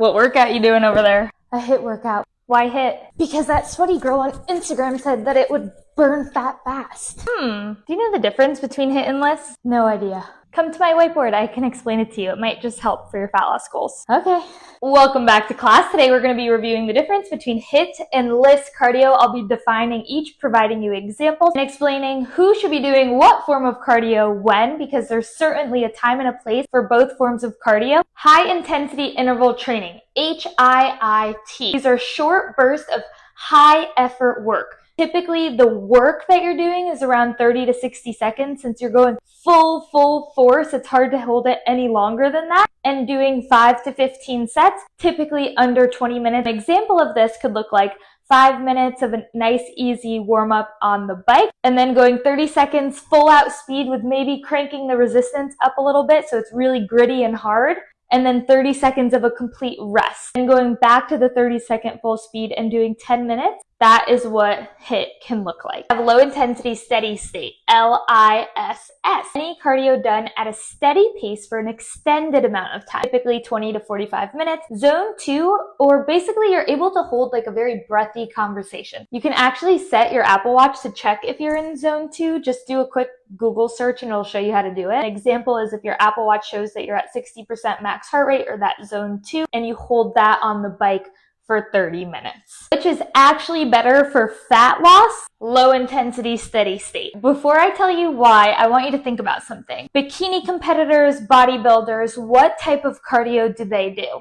What workout you doing over there? A HIIT workout. Why HIIT? Because that sweaty girl on Instagram said that it would burn fat fast. Do you know the difference between HIIT and LISS? No idea. Come to my whiteboard. I can explain it to you. It might just help for your fat loss goals. Okay. Welcome back to class. Today we're going to be reviewing the difference between HIIT and LISS cardio. I'll be defining each, providing you examples, and explaining who should be doing what form of cardio when, because there's certainly a time and a place for both forms of cardio. High intensity interval training, HIIT. These are short bursts of high effort work. Typically, the work that you're doing is around 30 to 60 seconds. Since you're going full force, it's hard to hold it any longer than that. And doing 5 to 15 sets, typically under 20 minutes. An example of this could look like 5 minutes of a nice, easy warm-up on the bike, and then going 30 seconds full out speed with maybe cranking the resistance up a little bit so it's really gritty and hard. And then 30 seconds of a complete rest. And going back to the 30-second full speed and doing 10 minutes, that is what HIIT can look like. I have low intensity steady state, LISS. Any cardio done at a steady pace for an extended amount of time, typically 20 to 45 minutes. Zone 2, or basically you're able to hold like a very breathy conversation. You can actually set your Apple Watch to check if you're in zone 2. Just do a quick Google search and it'll show you how to do it. An example is if your Apple Watch shows that you're at 60% max heart rate or that zone 2, and you hold that on the bike for 30 minutes, which is actually better for fat loss, low intensity steady state. Before I tell you why, I want you to think about something. Bikini competitors, bodybuilders, what type of cardio do?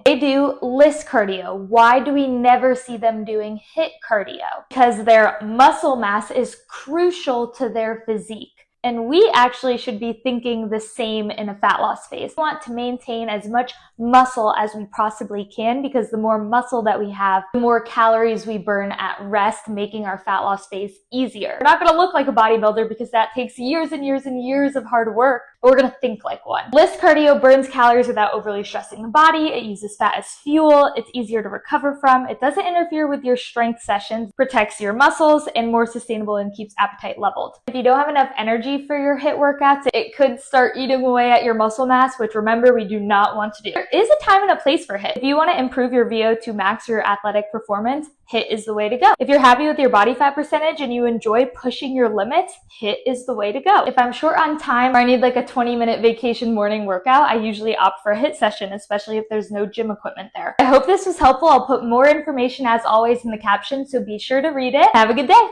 They do LISS cardio. Why do we never see them doing HIIT cardio? Because their muscle mass is crucial to their physique. And we actually should be thinking the same in a fat loss phase. We want to maintain as much muscle as we possibly can, because the more muscle that we have, the more calories we burn at rest, making our fat loss phase easier. We're not going to look like a bodybuilder because that takes years and years and years of hard work, but we're going to think like one. LISS cardio burns calories without overly stressing the body. It uses fat as fuel. It's easier to recover from. It doesn't interfere with your strength sessions, protects your muscles, and more sustainable and keeps appetite leveled. If you don't have enough energy for your HIIT workouts, it could start eating away at your muscle mass, which remember, we do not want to do. There is a time and a place for HIIT. If you want to improve your VO2 max or your athletic performance, HIIT is the way to go. If you're happy with your body fat percentage and you enjoy pushing your limits, HIIT is the way to go. If I'm short on time or I need like a 20-minute vacation morning workout, I usually opt for a HIIT session, especially if there's no gym equipment there. I hope this was helpful. I'll put more information as always in the caption, so be sure to read it. Have a good day.